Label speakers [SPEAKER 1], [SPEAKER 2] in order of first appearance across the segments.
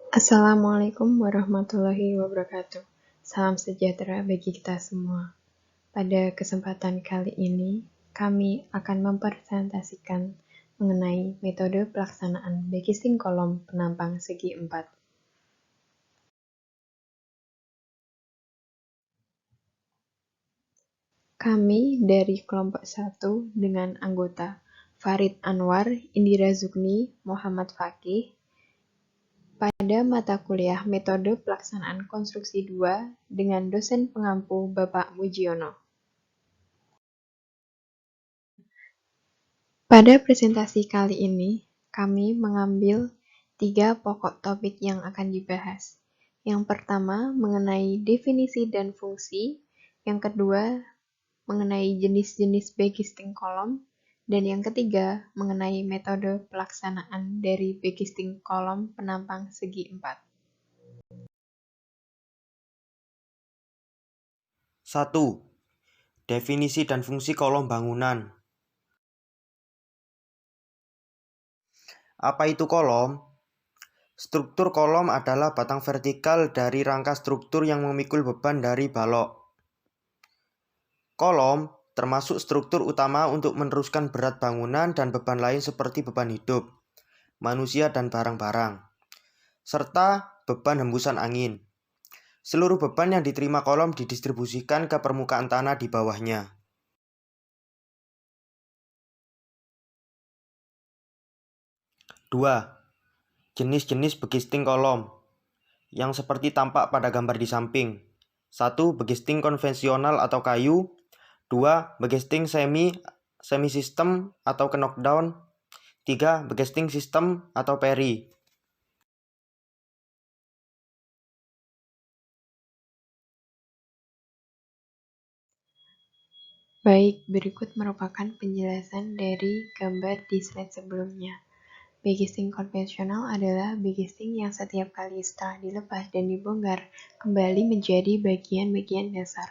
[SPEAKER 1] Assalamualaikum warahmatullahi wabarakatuh. Salam sejahtera bagi kita semua. Pada kesempatan kali ini, kami akan mempresentasikan mengenai metode pelaksanaan backcasting kolom penampang segi 4. Kami dari kelompok 1 dengan anggota Farid Anwar, Indira Zugni, Muhammad Fakih, pada mata kuliah Metode Pelaksanaan Konstruksi 2 dengan dosen pengampu Bapak Mujiono. Pada presentasi kali ini, kami mengambil 3 pokok topik yang akan dibahas. Yang pertama mengenai definisi dan fungsi, yang kedua mengenai jenis-jenis backcasting kolom, dan yang ketiga mengenai metode pelaksanaan dari backcasting kolom penampang segi 4.
[SPEAKER 2] 1. Definisi dan fungsi kolom bangunan. Apa itu kolom? Struktur kolom adalah batang vertikal dari rangka struktur yang memikul beban dari balok. Kolom termasuk struktur utama untuk meneruskan berat bangunan dan beban lain seperti beban hidup, manusia dan barang-barang, serta beban hembusan angin. Seluruh beban yang diterima kolom didistribusikan ke permukaan tanah di bawahnya. 2. Jenis-jenis backcasting kolom yang seperti tampak pada gambar di samping. 1. Backcasting konvensional atau kayu. 2. Backcasting semi-system atau knockdown. 3. Backcasting system atau peri.
[SPEAKER 1] Baik, berikut merupakan penjelasan dari gambar di slide sebelumnya. Backcasting konvensional adalah backcasting yang setiap kali setelah dilepas dan dibongkar kembali menjadi bagian-bagian dasar.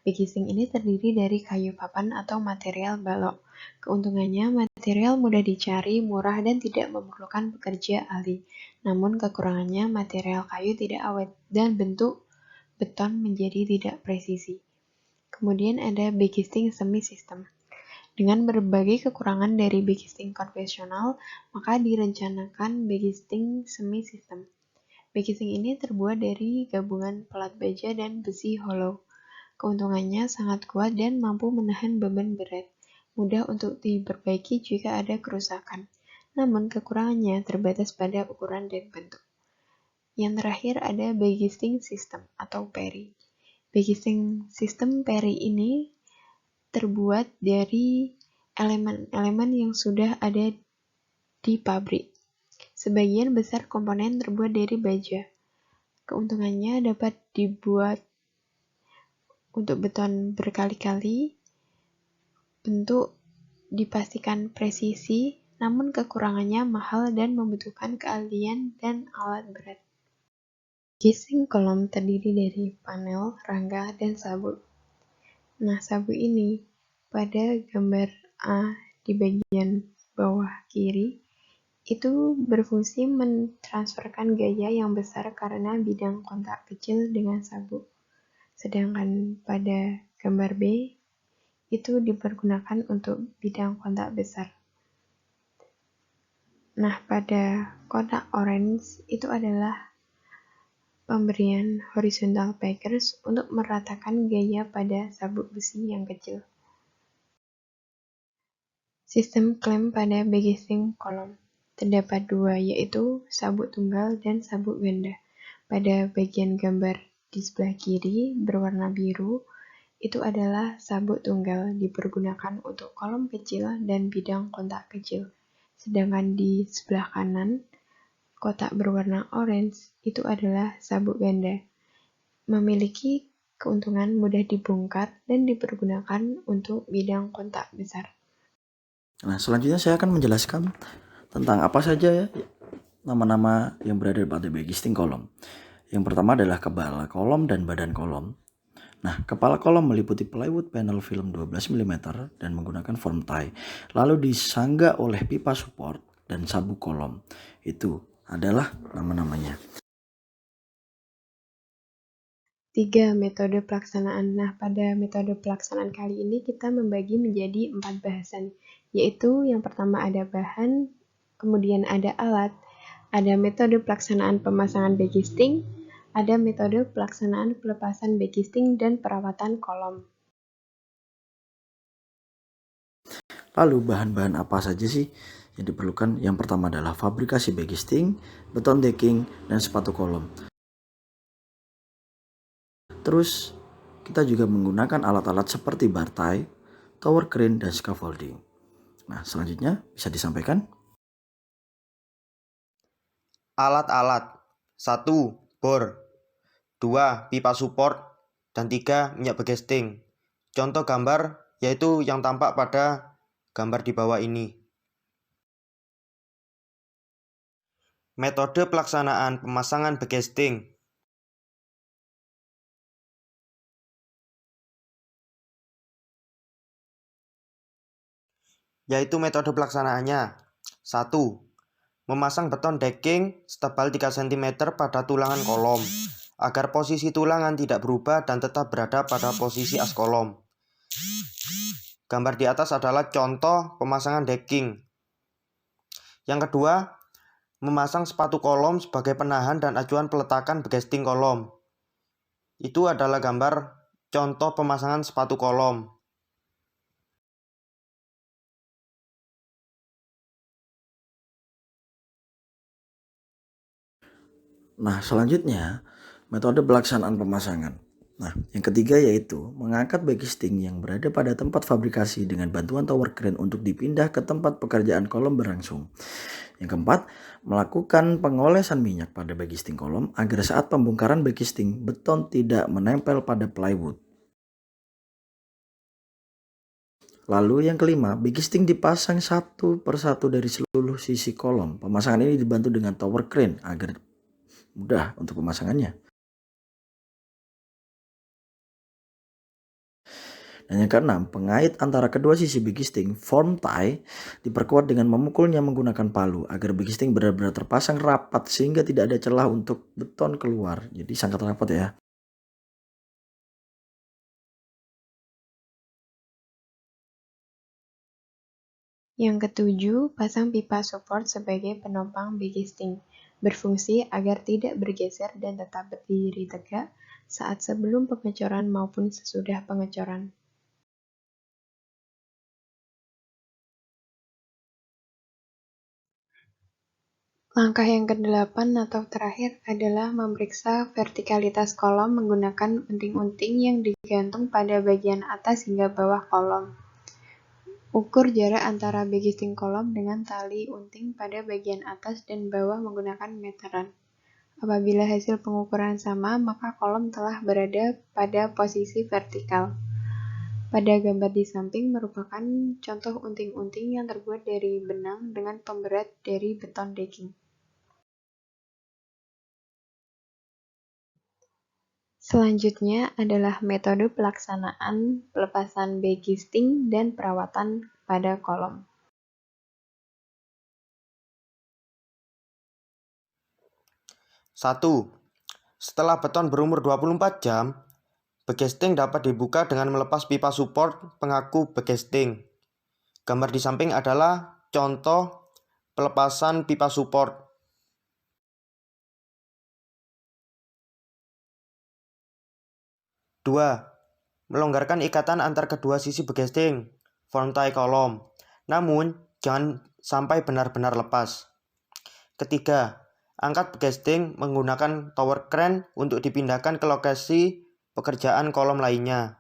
[SPEAKER 1] Backcasting ini terdiri dari kayu papan atau material balok. Keuntungannya, material mudah dicari, murah, dan tidak memerlukan pekerja ahli. Namun kekurangannya, material kayu tidak awet dan bentuk beton menjadi tidak presisi. Kemudian ada backcasting semi-system. Dengan berbagai kekurangan dari backcasting konvensional, maka direncanakan backcasting semi-system. Backcasting ini terbuat dari gabungan pelat baja dan besi hollow. Keuntungannya sangat kuat dan mampu menahan beban berat, mudah untuk diperbaiki jika ada kerusakan. Namun kekurangannya terbatas pada ukuran dan bentuk. Yang terakhir ada backcasting system atau peri. Backcasting system peri ini terbuat dari elemen-elemen yang sudah ada di pabrik. Sebagian besar komponen terbuat dari baja. Keuntungannya dapat dibuat untuk beton berkali-kali, bentuk dipastikan presisi, namun kekurangannya mahal dan membutuhkan keahlian dan alat berat. Backcasting kolom terdiri dari panel, rangka, dan sabuk. Nah, sabuk ini pada gambar A di bagian bawah kiri itu berfungsi mentransferkan gaya yang besar karena bidang kontak kecil dengan sabuk. Sedangkan pada gambar B itu dipergunakan untuk bidang kontak besar. Nah, pada kotak orange itu adalah pemberian horizontal packers untuk meratakan gaya pada sabuk besi yang kecil. Sistem klem pada backcasting kolom terdapat dua, yaitu sabuk tunggal dan sabuk ganda. Pada bagian gambar di sebelah kiri berwarna biru, itu adalah sabuk tunggal dipergunakan untuk kolom kecil dan bidang kontak kecil. Sedangkan di sebelah kanan, kotak berwarna orange itu adalah sabuk ganda. Memiliki keuntungan mudah dibongkar dan dipergunakan untuk bidang kontak besar.
[SPEAKER 3] Nah, selanjutnya saya akan menjelaskan tentang apa saja ya nama-nama yang berada pada backcasting kolom. Yang pertama adalah kepala kolom dan badan kolom. Nah, kepala kolom meliputi plywood panel film 12 mm dan menggunakan form tie, lalu disangga oleh pipa support dan sabuk kolom. Itu adalah nama-namanya.
[SPEAKER 1] 3. Metode pelaksanaan. Nah, pada metode pelaksanaan kali ini kita membagi menjadi 4 bahasan, yaitu yang pertama ada bahan, kemudian ada alat, ada metode pelaksanaan pemasangan backcasting, ada metode pelaksanaan pelepasan backcasting dan perawatan kolom.
[SPEAKER 3] Lalu bahan-bahan apa saja sih yang diperlukan? Yang pertama adalah fabrikasi backcasting, beton decking, dan sepatu kolom. Terus kita juga menggunakan alat-alat seperti bar tie, tower crane, dan scaffolding. Nah, selanjutnya bisa disampaikan.
[SPEAKER 2] Alat-alat 1. Bor 2. Pipa support dan 3. Minyak backcasting. Contoh gambar yaitu yang tampak pada gambar di bawah ini. Metode pelaksanaan pemasangan backcasting. Yaitu metode pelaksanaannya. 1. Memasang beton decking setebal 3 cm pada tulangan kolom, agar posisi tulangan tidak berubah dan tetap berada pada posisi as kolom. Gambar di atas adalah contoh pemasangan decking. Yang kedua, memasang sepatu kolom sebagai penahan dan acuan peletakan backcasting kolom. Itu adalah gambar contoh pemasangan sepatu kolom.
[SPEAKER 3] Nah, selanjutnya metode pelaksanaan pemasangan. Nah, yang ketiga yaitu mengangkat backcasting yang berada pada tempat fabrikasi dengan bantuan tower crane untuk dipindah ke tempat pekerjaan kolom berlangsung. Yang keempat, melakukan pengolesan minyak pada backcasting kolom agar saat pembongkaran backcasting beton tidak menempel pada plywood. Lalu yang kelima, backcasting dipasang satu persatu dari seluruh sisi kolom. Pemasangan ini dibantu dengan tower crane agar mudah untuk pemasangannya. Dan yang keenam, pengait antara kedua sisi backcasting form tie diperkuat dengan memukulnya menggunakan palu agar backcasting benar-benar terpasang rapat sehingga tidak ada celah untuk beton keluar. Jadi sangat rapat ya.
[SPEAKER 1] Yang ketujuh, pasang pipa support sebagai penopang backcasting, berfungsi agar tidak bergeser dan tetap berdiri tegak saat sebelum pengecoran maupun sesudah pengecoran. Langkah yang kedelapan atau terakhir adalah memeriksa vertikalitas kolom menggunakan unting-unting yang digantung pada bagian atas hingga bawah kolom. Ukur jarak antara backcasting kolom dengan tali unting pada bagian atas dan bawah menggunakan meteran. Apabila hasil pengukuran sama, maka kolom telah berada pada posisi vertikal. Pada gambar di samping merupakan contoh unting-unting yang terbuat dari benang dengan pemberat dari beton decking. Selanjutnya adalah metode pelaksanaan pelepasan backcasting dan perawatan pada kolom.
[SPEAKER 2] Satu. Setelah beton berumur 24 jam, backcasting dapat dibuka dengan melepas pipa support pengaku backcasting. Gambar di samping adalah contoh pelepasan pipa support. 2. Melonggarkan ikatan antar kedua sisi backcasting, form tie kolom. Namun, jangan sampai benar-benar lepas. Ketiga, angkat backcasting menggunakan tower crane untuk dipindahkan ke lokasi pekerjaan kolom lainnya.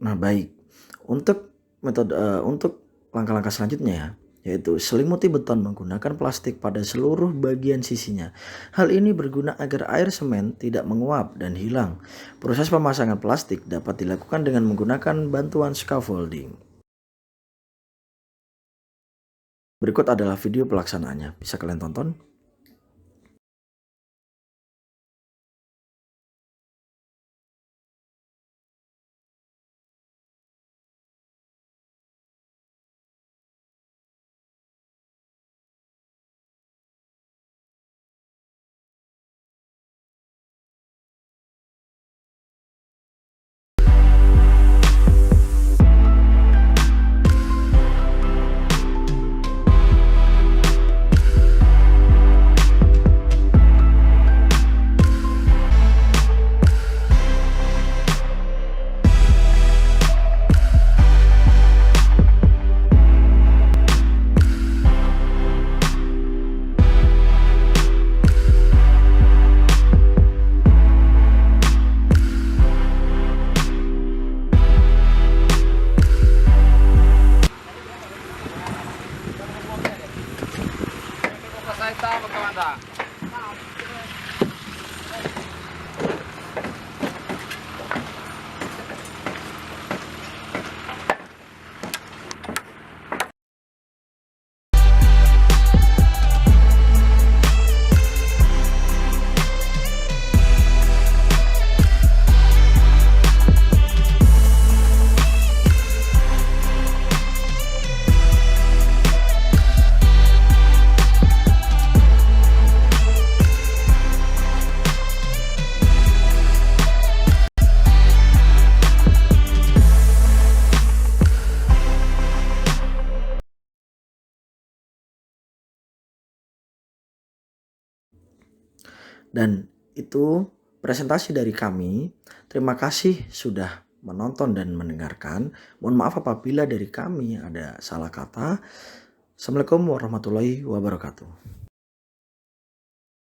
[SPEAKER 3] Nah, baik. Untuk langkah-langkah selanjutnya ya, yaitu selimuti beton menggunakan plastik pada seluruh bagian sisinya. Hal ini berguna agar air semen tidak menguap dan hilang. Proses pemasangan plastik dapat dilakukan dengan menggunakan bantuan scaffolding. Berikut adalah video pelaksanaannya, bisa kalian tonton. Dan itu presentasi dari kami. Terima kasih sudah menonton dan mendengarkan. Mohon maaf apabila dari kami ada salah kata. Assalamualaikum warahmatullahi wabarakatuh.